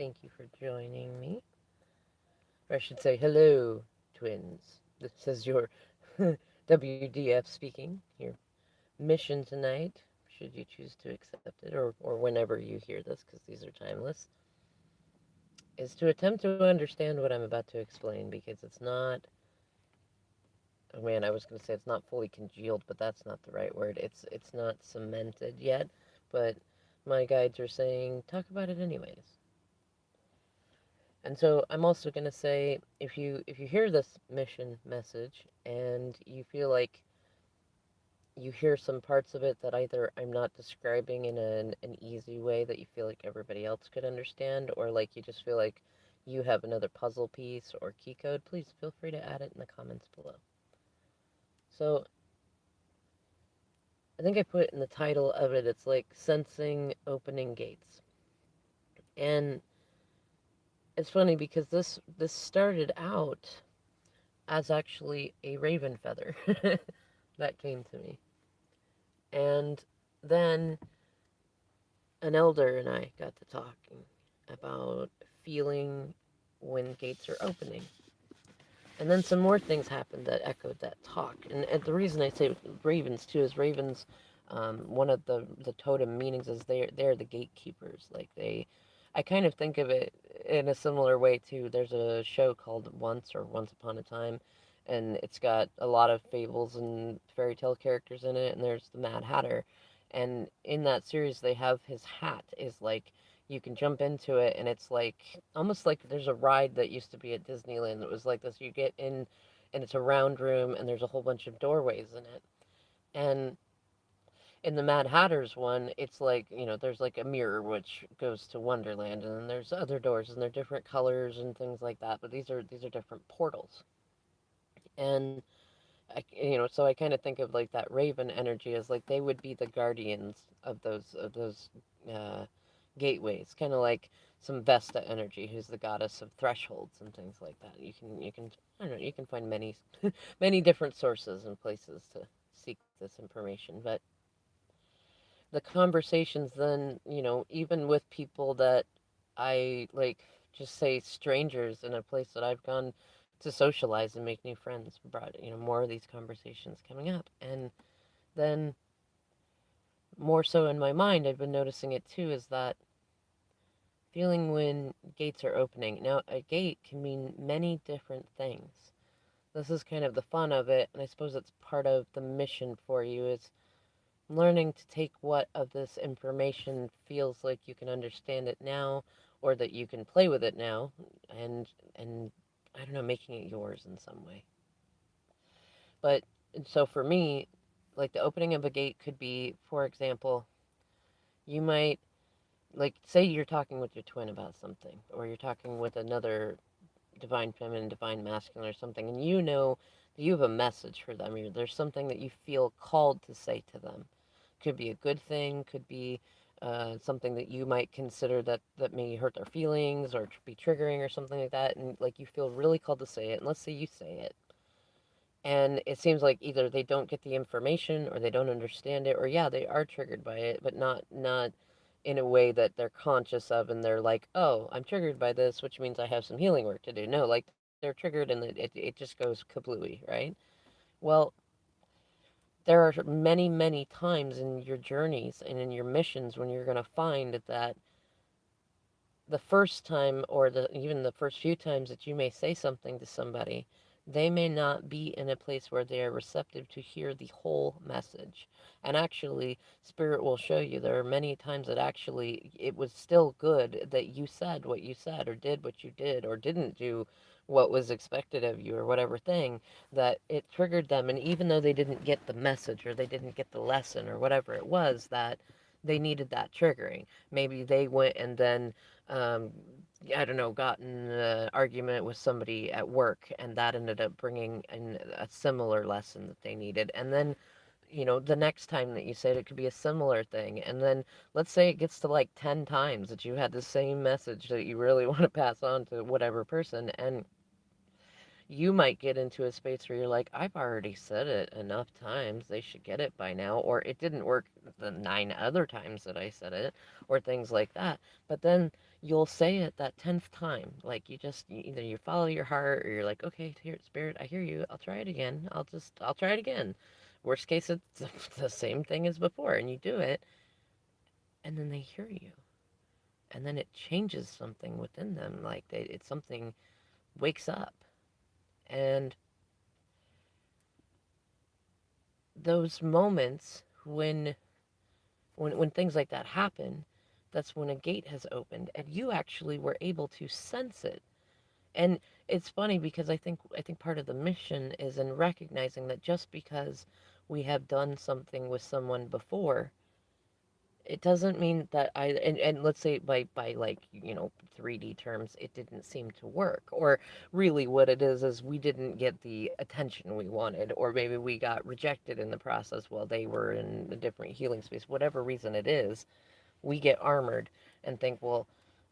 Thank you for joining me. Or I should say, hello, twins. This is your WDF speaking. Your mission tonight, should you choose to accept it, or whenever you hear this, because these are timeless, is to attempt to understand what I'm about to explain, because it's not. Oh man, I was going to say it's not fully congealed, but that's not the right word. It's not cemented yet, but my guides are saying talk about it anyways. And so I'm also going to say if you hear this mission message and you feel like you hear some parts of it that either I'm not describing in an easy way that you feel like everybody else could understand, or like you just feel like you have another puzzle piece or key code, please feel free to add it in the comments below. So I think I put in the title of it, it's like sensing opening gates. And it's funny because this started out as actually a raven feather that came to me. And then an elder and I got to talking about feeling when gates are opening. And then some more things happened that echoed that talk. And the reason I say ravens too is ravens, one of the totem meanings is they're the gatekeepers. Like I kind of think of it in a similar way too. There's a show called Once Upon a Time, and it's got a lot of fables and fairy tale characters in it. And there's the Mad Hatter, and in that series they have his hat is like you can jump into it and it's like almost like there's a ride that used to be at Disneyland. It was like this, you get in and it's a round room and there's a whole bunch of doorways in it. And in the Mad Hatter's one, it's like, there's like a mirror which goes to Wonderland, and then there's other doors and they're different colors and things like that, but these are different portals. And so I kind of think of like that raven energy as like they would be the guardians of those uh, gateways, kind of like some Vesta energy, who's the goddess of thresholds and things like that. You can I don't know, you can find many many different sources and places to seek this information, but the conversations then, even with people that I like, just say strangers in a place that I've gone to socialize and make new friends, brought, more of these conversations coming up. And then more so in my mind, I've been noticing it too, is that feeling when gates are opening. Now, a gate can mean many different things. This is kind of the fun of it, and I suppose it's part of the mission for you is learning to take what of this information feels like you can understand it now, or that you can play with it now, and I don't know, making it yours in some way. But so for me, like the opening of a gate could be, for example, you might, like, say you're talking with your twin about something, or you're talking with another divine feminine, divine masculine, or something, and you know that you have a message for them, or there's something that you feel called to say to them. Could be a good thing, could be something that you might consider that may hurt their feelings or be triggering or something like that, and like you feel really called to say it. And let's say you say it, and it seems like either they don't get the information or they don't understand it, or yeah, they are triggered by it, but not in a way that they're conscious of, and they're like, oh, I'm triggered by this, which means I have some healing work to do. No, like they're triggered and it just goes kablooey, right? Well, there are many, many times in your journeys and in your missions when you're going to find that the first time, or even the first few times that you may say something to somebody, they may not be in a place where they are receptive to hear the whole message. And actually, spirit will show you there are many times that actually it was still good that you said what you said, or did what you did, or didn't do what was expected of you, or whatever thing, that it triggered them. And even though they didn't get the message, or they didn't get the lesson, or whatever it was, that they needed that triggering. Maybe they went and then um, I don't know, got in an argument with somebody at work, and that ended up bringing in a similar lesson that they needed. And then, the next time that you say it, it could be a similar thing. And then let's say it gets to like 10 times that you had the same message that you really want to pass on to whatever person. And you might get into a space where you're like, I've already said it enough times. They should get it by now. Or it didn't work the 9 other times that I said it, or things like that. But then you'll say it that 10th time. Like either you follow your heart or you're like, okay, here, spirit, I hear you. I'll try it again. I'll try it again. Worst case, it's the same thing as before. And you do it, and then they hear you. And then it changes something within them. Like it's something wakes up. And those moments when things like that happen, that's when a gate has opened and you actually were able to sense it. And it's funny because I think part of the mission is in recognizing that just because we have done something with someone before, it doesn't mean that and let's say by like, 3D terms, it didn't seem to work. Or really what it is we didn't get the attention we wanted, or maybe we got rejected in the process while they were in a different healing space. Whatever reason it is, we get armored and think, well,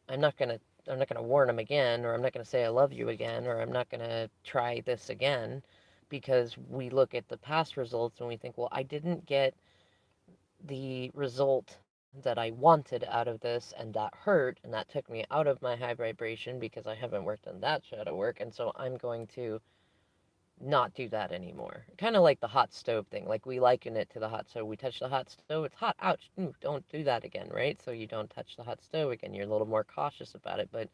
I'm not gonna I'm not gonna warn them again, or I'm not gonna say I love you again, or I'm not gonna try this again, because we look at the past results and we think, well, I didn't get the result that I wanted out of this, and that hurt, and that took me out of my high vibration because I haven't worked on that shadow work, and so I'm going to not do that anymore. Kind of like the hot stove thing. Like we liken it to the hot stove. We touch the hot stove, it's hot. Ouch. Ooh, don't do that again, right? So you don't touch the hot stove again. You're a little more cautious about it. But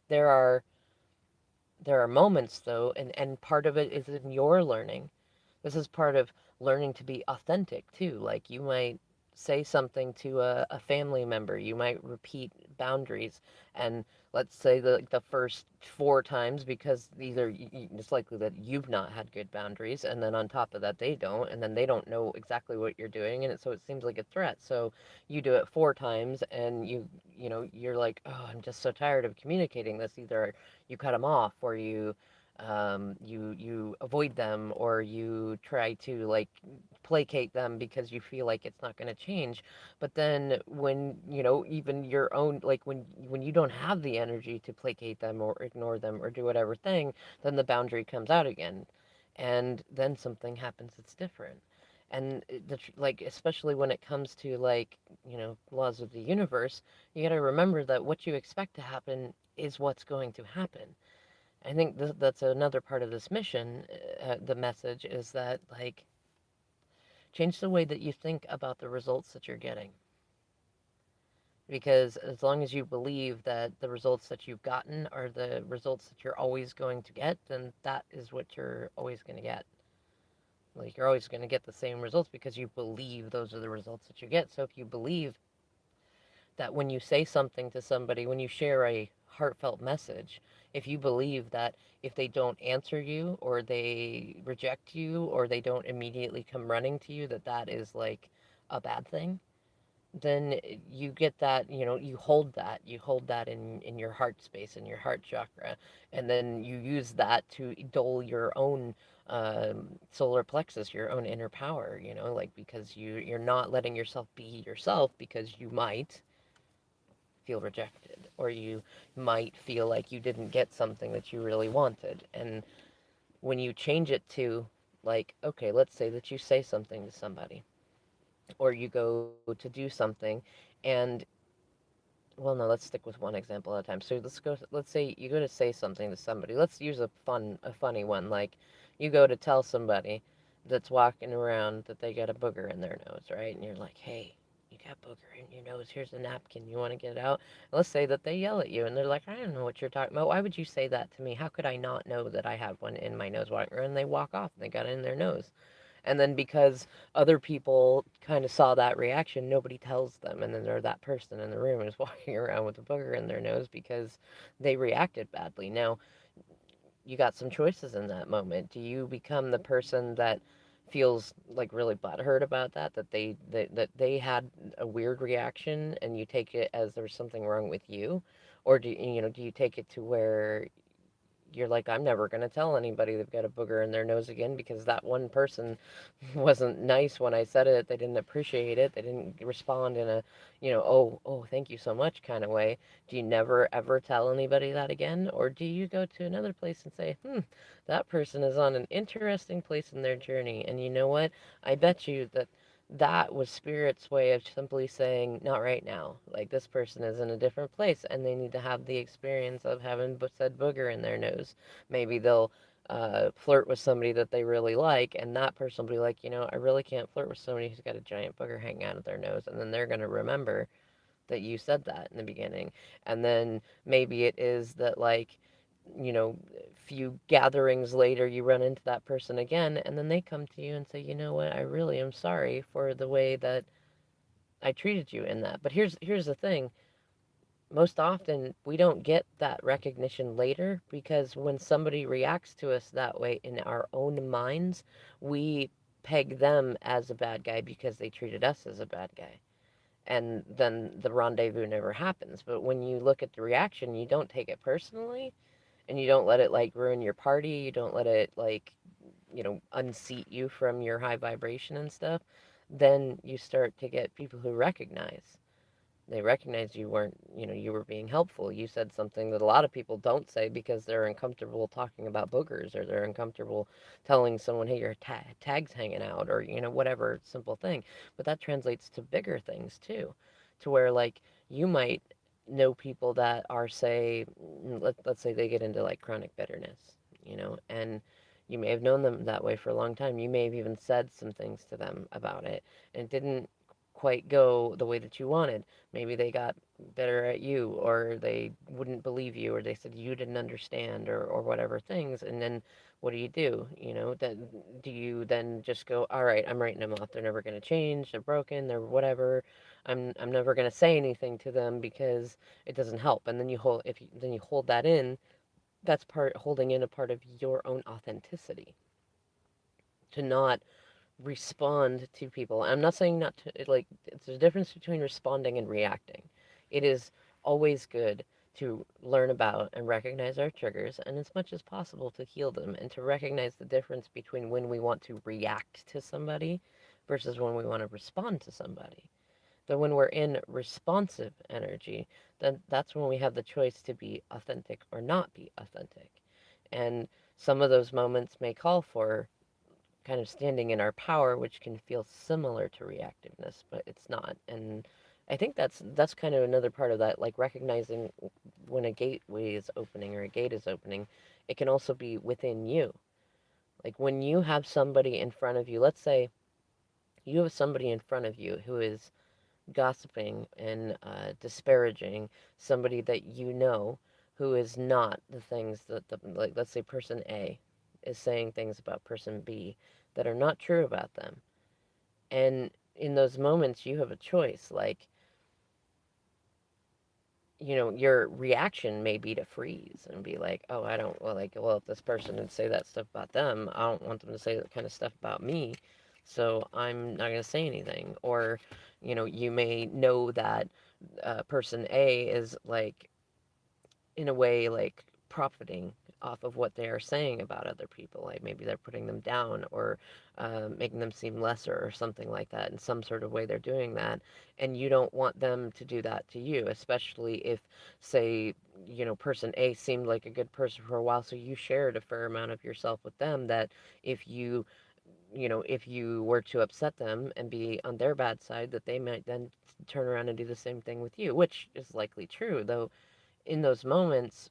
there are there are moments though, and part of it is in your learning. This is part of learning to be authentic too. Like you might say something to a family member, you might repeat boundaries, and let's say the first four times, because either it's likely that you've not had good boundaries, and then on top of that they don't, and then they don't know exactly what you're doing, and so it seems like a threat. So you do it four times, and you're like, oh, I'm just so tired of communicating this. Either you cut them off, or you avoid them, or you try to like placate them because you feel like it's not going to change. But then when even your own, like when you don't have the energy to placate them or ignore them or do whatever thing, then the boundary comes out again, and then something happens that's different. And like, especially when it comes to like, laws of the universe, you got to remember that what you expect to happen is what's going to happen. I think that's another part of this mission. The message is that, like, change the way that you think about the results that you're getting. Because as long as you believe that the results that you've gotten are the results that you're always going to get, then that is what you're always going to get. Like, you're always going to get the same results because you believe those are the results that you get. So if you believe that when you say something to somebody, when you share a heartfelt message, if you believe that if they don't answer you, or they reject you, or they don't immediately come running to you, that that is like a bad thing, then you get that, you hold that in your heart space, in your heart chakra, and then you use that to dull your own solar plexus, your own inner power, like, because you're not letting yourself be yourself, because you might feel rejected, or you might feel like you didn't get something that you really wanted. And when you change it to, like, okay, let's say that you say something to somebody, or you go to do something, and well, no, let's stick with one example at a time. So let's say you go to say something to somebody. Let's use a funny one. Like, you go to tell somebody that's walking around that they got a booger in their nose, right? And you're like, hey, you got booger in your nose. Here's a napkin. You want to get it out? And let's say that they yell at you and they're like, I don't know what you're talking about. Why would you say that to me? How could I not know that I have one in my nose walking around? And they walk off and they got it in their nose. And then because other people kind of saw that reaction, nobody tells them. And then that person in the room is walking around with a booger in their nose because they reacted badly. Now, you got some choices in that moment. Do you become the person that feels like really butthurt about that they had a weird reaction, and you take it as there's something wrong with you? Or do you take it to where you're like, I'm never going to tell anybody they've got a booger in their nose again, because that one person wasn't nice when I said it. They didn't appreciate it. They didn't respond in a, oh, thank you so much kind of way. Do you never ever tell anybody that again? Or do you go to another place and say, that person is on an interesting place in their journey. And you know what? I bet you that that was spirit's way of simply saying, not right now. Like, this person is in a different place and they need to have the experience of having said booger in their nose. Maybe they'll flirt with somebody that they really like, and that person will be like, I really can't flirt with somebody who's got a giant booger hanging out of their nose. And then they're going to remember that you said that in the beginning. And then maybe it is that, like, few gatherings later, you run into that person again, and then they come to you and say, you know what, I really am sorry for the way that I treated you in that. But here's the thing. Most often, we don't get that recognition later because when somebody reacts to us that way in our own minds, we peg them as a bad guy because they treated us as a bad guy. And then the rendezvous never happens. But when you look at the reaction, you don't take it personally and you don't let it like ruin your party. You don't let it like, unseat you from your high vibration and stuff. Then you start to get people who recognize. They recognize you weren't, you were being helpful. You said something that a lot of people don't say because they're uncomfortable talking about boogers, or they're uncomfortable telling someone, hey, your tag's hanging out, or, whatever simple thing. But that translates to bigger things too, to where, like, you might know people that are, say, let's say they get into like chronic bitterness, and you may have known them that way for a long time. You may have even said some things to them about it, and it didn't quite go the way that you wanted. Maybe they got better at you, or they wouldn't believe you, or they said you didn't understand, or whatever things. And then what do? That do you then just go, all right, I'm writing them off. They're never going to change. They're broken. They're whatever. I'm never going to say anything to them because it doesn't help. And then you hold that in. That's part holding in a part of your own authenticity to not respond to people. I'm not saying not to, like, there's a difference between responding and reacting. It is always good to learn about and recognize our triggers, and as much as possible to heal them, and to recognize the difference between when we want to react to somebody versus when we want to respond to somebody. That when we're in responsive energy, then that's when we have the choice to be authentic or not be authentic. And some of those moments may call for kind of standing in our power, which can feel similar to reactiveness, but it's not. And I think that's kind of another part of that, like recognizing when a gateway is opening or a gate is opening. It can also be within you. Like when you have somebody in front of you, let's say you have somebody in front of you who is gossiping and disparaging somebody that you know, who is not the things that like, let's say person A is saying things about person B that are not true about them. And in those moments, you have a choice. Like, your reaction may be to freeze and be like, oh, I don't, well, like, well, if this person would say that stuff about them, I don't want them to say that kind of stuff about me. So I'm not going to say anything. Or, you may know that person A is like, in a way, like profiting off of what they are saying about other people. Like maybe they're putting them down, or making them seem lesser or something like that. In some sort of way, they're doing that. And you don't want them to do that to you, especially if, say, person A seemed like a good person for a while. So you shared a fair amount of yourself with them, that if if you were to upset them and be on their bad side, that they might then turn around and do the same thing with you, which is likely true, though in those moments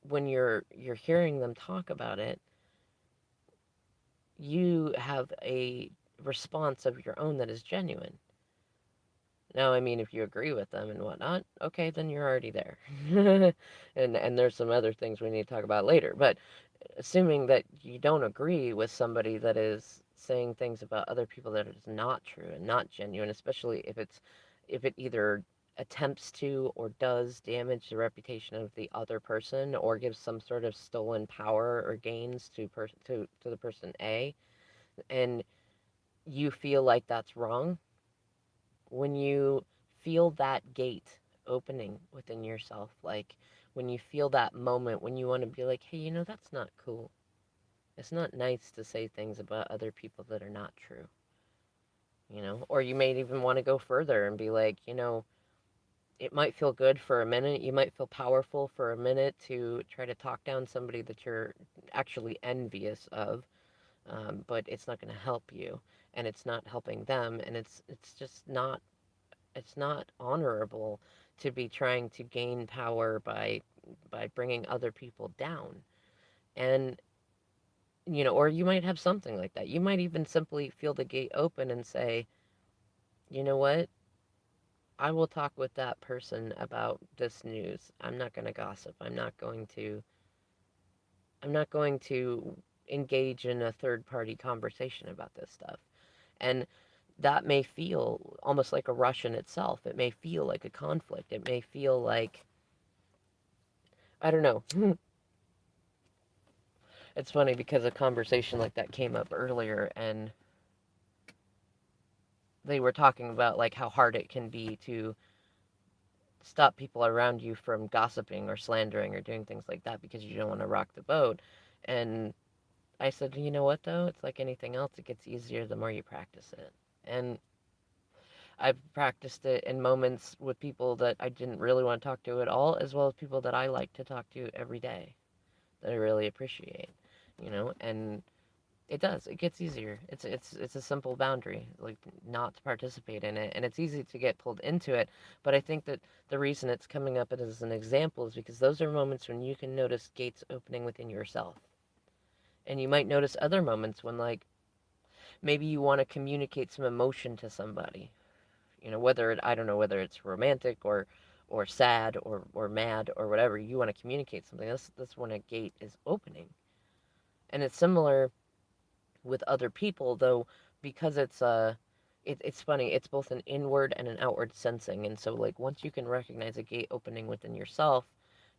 when you're hearing them talk about it, you have a response of your own that is genuine. Now, I mean, if you agree with them and whatnot, okay, then you're already there. And there's some other things we need to talk about later. But assuming that you don't agree with somebody that is saying things about other people that is not true and not genuine, especially if it either attempts to or does damage the reputation of the other person, or gives some sort of stolen power or gains to the person A, and you feel like that's wrong. When you feel that gate opening within yourself, like when you feel that moment when you want to be like, hey, that's not cool. It's not nice to say things about other people that are not true, Or you may even want to go further and be like, it might feel good for a minute. You might feel powerful for a minute to try to talk down somebody that you're actually envious of, but it's not going to help you. and it's not helping them, and it's just not, it's not honorable to be trying to gain power by bringing other people down. And or you might have something like that. You might even simply feel the gate open and say, you know what, I will talk with that person about this news. I'm not going to gossip. I'm not going to engage in a third party conversation about this stuff. And that may feel almost like a rush in itself. It may feel like a conflict. It may feel like, I don't know. It's funny because a conversation like that came up earlier, and they were talking about like how hard it can be to stop people around you from gossiping or slandering or doing things like that because you don't want to rock the boat. And I said, you know what though? It's like anything else. It gets easier the more you practice it. And I've practiced it in moments with people that I didn't really want to talk to at all, as well as people that I like to talk to every day that I really appreciate. And it does. It gets easier. It's a simple boundary, like not to participate in it, and it's easy to get pulled into it. But I think that the reason it's coming up as an example is because those are moments when you can notice gates opening within yourself, and you might notice other moments when like maybe you want to communicate some emotion to somebody. Whether I don't know whether it's romantic or sad or mad or whatever. You want to communicate something. That's when a gate is opening, and it's similar with other people, though, because it's funny. It's both an inward and an outward sensing, and so like once you can recognize a gate opening within yourself,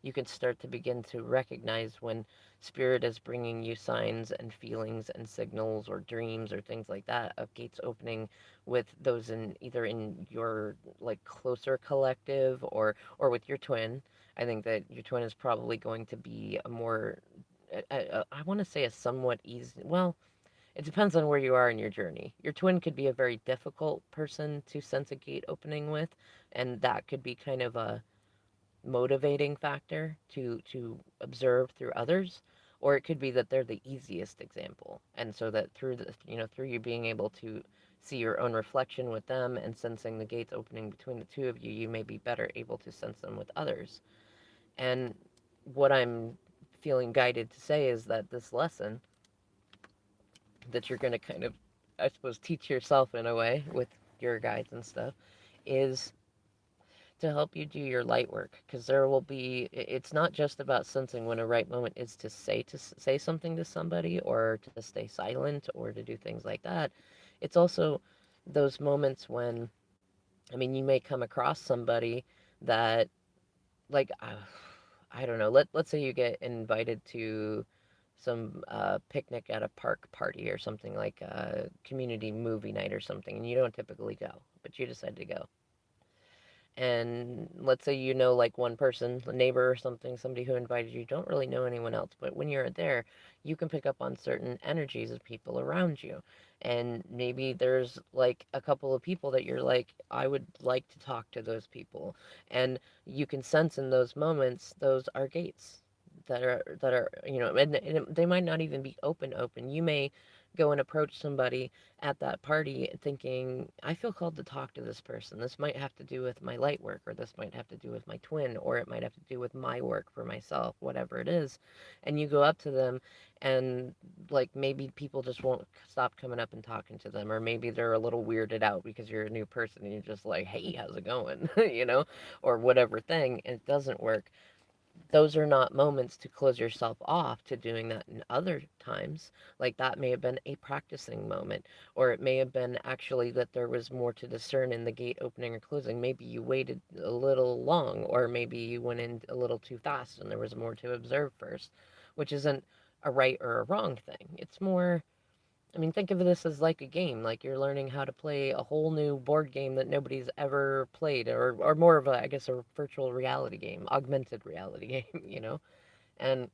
you can start to begin to recognize when spirit is bringing you signs and feelings and signals or dreams or things like that of gates opening with those in either in your like closer collective or with your twin. I think that your twin is probably going to be a more I want to say a somewhat easy, well, it depends on where you are in your journey. Your twin could be a very difficult person to sense a gate opening with, and that could be kind of a motivating factor to observe through others, or it could be that they're the easiest example, and so that through you being able to see your own reflection with them and sensing the gates opening between the two of you, you may be better able to sense them with others. And what I'm feeling guided to say is that this lesson that you're going to kind of, I suppose, teach yourself in a way with your guides and stuff is to help you do your light work, because there will be, it's not just about sensing when a right moment is to say something to somebody or to stay silent or to do things like that. It's also those moments when, I mean, you may come across somebody that like I don't know. Let's say you get invited to some picnic at a park party or something like a community movie night or something, and you don't typically go, but you decide to go. And let's say you know like one person, a neighbor or something, somebody who invited you, don't really know anyone else, but when you're there, you can pick up on certain energies of people around you. And maybe there's like a couple of people that you're like, I would like to talk to those people. And you can sense in those moments, those are gates that are, and they might not even be open. You may go and approach somebody at that party thinking, I feel called to talk to this person. This might have to do with my light work, or this might have to do with my twin, or it might have to do with my work for myself, whatever it is. And you go up to them, and like maybe people just won't stop coming up and talking to them, or maybe they're a little weirded out because you're a new person and you're just like, hey, how's it going? Or whatever thing, and it doesn't work. Those are not moments to close yourself off to doing that in other times. Like that may have been a practicing moment, or it may have been actually that there was more to discern in the gate opening or closing. Maybe you waited a little long, or maybe you went in a little too fast and there was more to observe first, which isn't a right or a wrong thing. It's more, I mean, think of this as like a game. Like you're learning how to play a whole new board game that nobody's ever played, or more of a, I guess, a virtual reality game, augmented reality game. And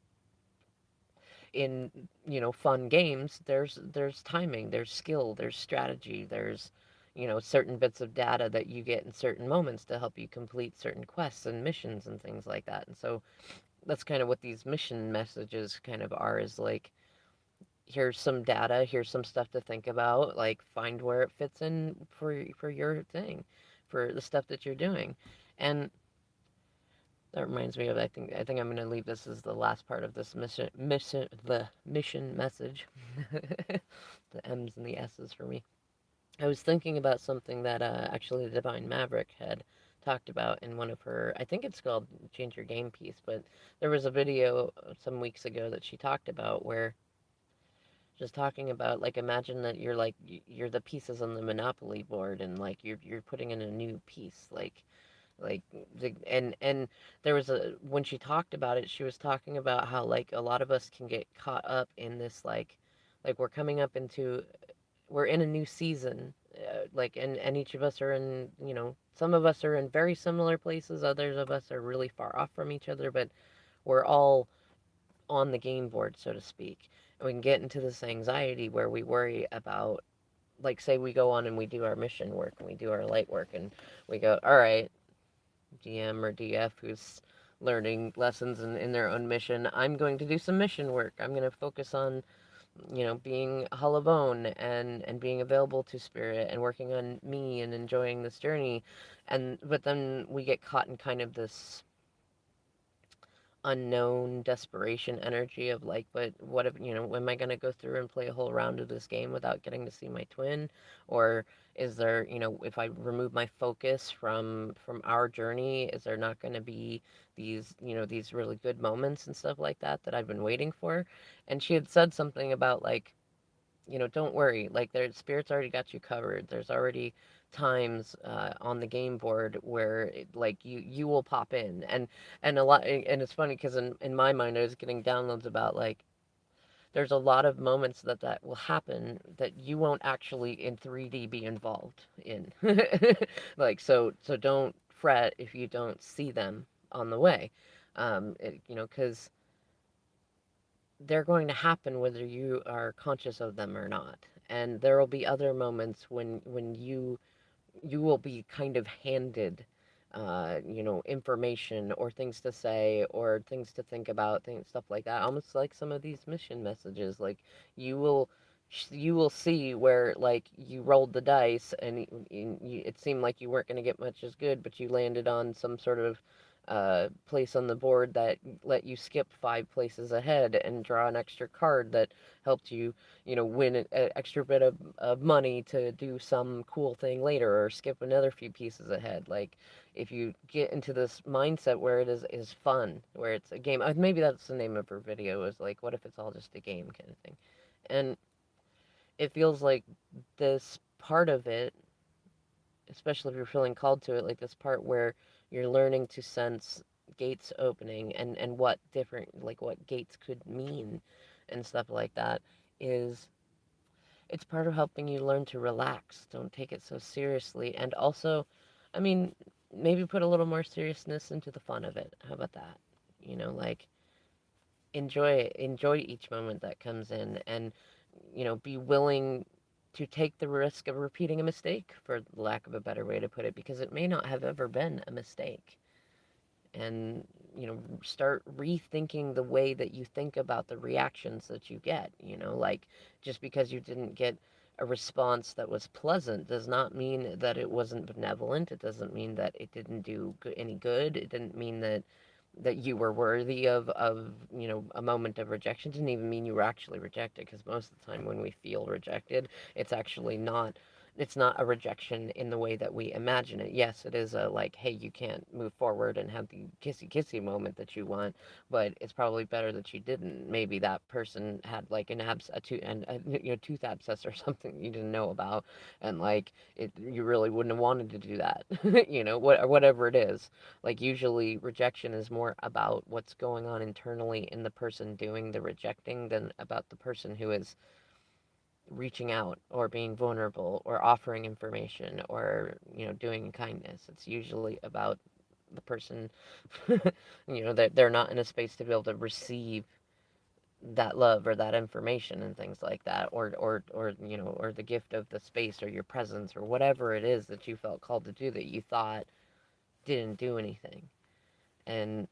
in, fun games, there's timing, there's skill, there's strategy, there's, certain bits of data that you get in certain moments to help you complete certain quests and missions and things like that. And so that's kind of what these mission messages kind of are, is like here's some data, here's some stuff to think about, like find where it fits in for your thing, for the stuff that you're doing. And that reminds me of, I think I'm going to leave this as the last part of this mission message. The M's and the S's for me. I was thinking about something that actually the Divine Maverick had talked about in one of her, I think it's called Change Your Game piece, but there was a video some weeks ago that she talked about where just talking about, like, imagine that you're like you're the pieces on the Monopoly board, and like you're putting in a new piece, like and there was a, when she talked about it, she was talking about how like a lot of us can get caught up in this, like we're coming up into, we're in a new season, like, and each of us are in, some of us are in very similar places, others of us are really far off from each other, but we're all on the game board, so to speak. And we can get into this anxiety where we worry about, like, say we go on and we do our mission work and we do our light work, and we go, all right, DM or DF who's learning lessons in their own mission, I'm going to do some mission work. I'm going to focus on, being hollow bone and being available to spirit and working on me and enjoying this journey. And but then we get caught in kind of this unknown desperation energy of like, but what if, am I going to go through and play a whole round of this game without getting to see my twin? Or is there, if I remove my focus from our journey, is there not going to be these really good moments and stuff like that that I've been waiting for? And she had said something about like, don't worry, like their spirit's already got you covered. There's already times on the game board where like you will pop in, and a lot, and it's funny because in my mind I was getting downloads about like there's a lot of moments that will happen that you won't actually in 3D be involved in. Like, so don't fret if you don't see them on the way. Because they're going to happen whether you are conscious of them or not. And there will be other moments when you will be kind of handed information or things to say or things to think about, things, stuff like that, almost like some of these mission messages. Like, you will you will see where like you rolled the dice and it seemed like you weren't going to get much as good, but you landed on some sort of place on the board that let you skip 5 places ahead and draw an extra card that helped you, win an extra bit of money to do some cool thing later, or skip another few pieces ahead. Like, if you get into this mindset where it is fun, where it's a game, maybe that's the name of her video, is like, what if it's all just a game kind of thing. And it feels like this part of it, especially if you're feeling called to it, like this part where you're learning to sense gates opening and what different, like what gates could mean and stuff like that, is it's part of helping you learn to relax. Don't take it so seriously. And also, I mean, maybe put a little more seriousness into the fun of it. How about that? Like, enjoy it. Enjoy each moment that comes in, and be willing to take the risk of repeating a mistake, for lack of a better way to put it, because it may not have ever been a mistake. And start rethinking the way that you think about the reactions that you get. Like, just because you didn't get a response that was pleasant does not mean that it wasn't benevolent. It doesn't mean that it didn't do any good. It didn't mean that you were worthy of a moment of rejection. It didn't even mean you were actually rejected, because most of the time when we feel rejected, it's actually not, it's not a rejection in the way that we imagine it. Yes, it is a like, hey, you can't move forward and have the kissy kissy moment that you want, but it's probably better that you didn't. Maybe that person had like a tooth abscess or something you didn't know about, and like you really wouldn't have wanted to do that. Whatever it is. Like, usually rejection is more about what's going on internally in the person doing the rejecting than about the person who is reaching out or being vulnerable or offering information or doing kindness. It's usually about the person that they're not in a space to be able to receive that love or that information and things like that, or or the gift of the space or your presence or whatever it is that you felt called to do that you thought didn't do anything. And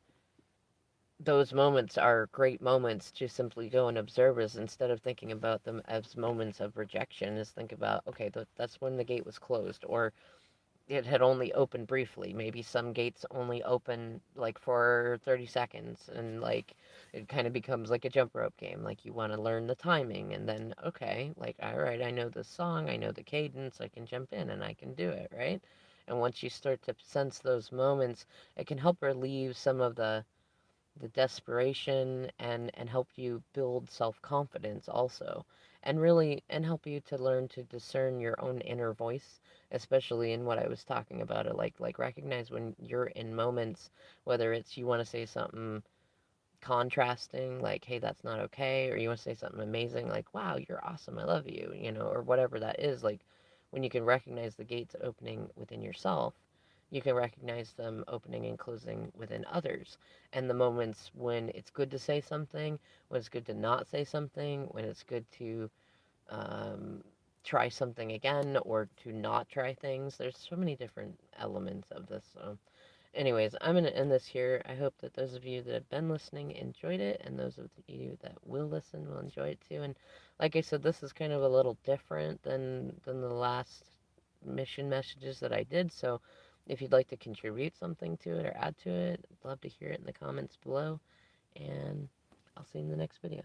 those moments are great moments to simply go and observe as instead of thinking about them as moments of rejection is think about okay that's when the gate was closed or it had only opened briefly. Maybe some gates only open like for 30 seconds and like it kind of becomes like a jump rope game. Like you want to learn the timing and then okay, like all right, I know this song, I know the cadence, I can jump in and I can do it, right? And once you start to sense those moments, it can help relieve some of the desperation and help you build self-confidence also and really and help you to learn to discern your own inner voice, especially in what I was talking about it like recognize when you're in moments, whether it's you want to say something contrasting like hey that's not okay, or you want to say something amazing like wow you're awesome I love you, you know, or whatever that is. Like when you can recognize the gates opening within yourself, you can recognize them opening and closing within others, and the moments when it's good to say something, when it's good to not say something, when it's good to um, try something again or to not try things. There's so many different elements of this. So anyways, I'm going to end this here. I hope that those of you that have been listening enjoyed it, and those of you that will listen will enjoy it too. And like I said, this is kind of a little different than the last mission messages that I did. So if you'd like to contribute something to it or add to it, I'd love to hear it in the comments below. And I'll see you in the next video.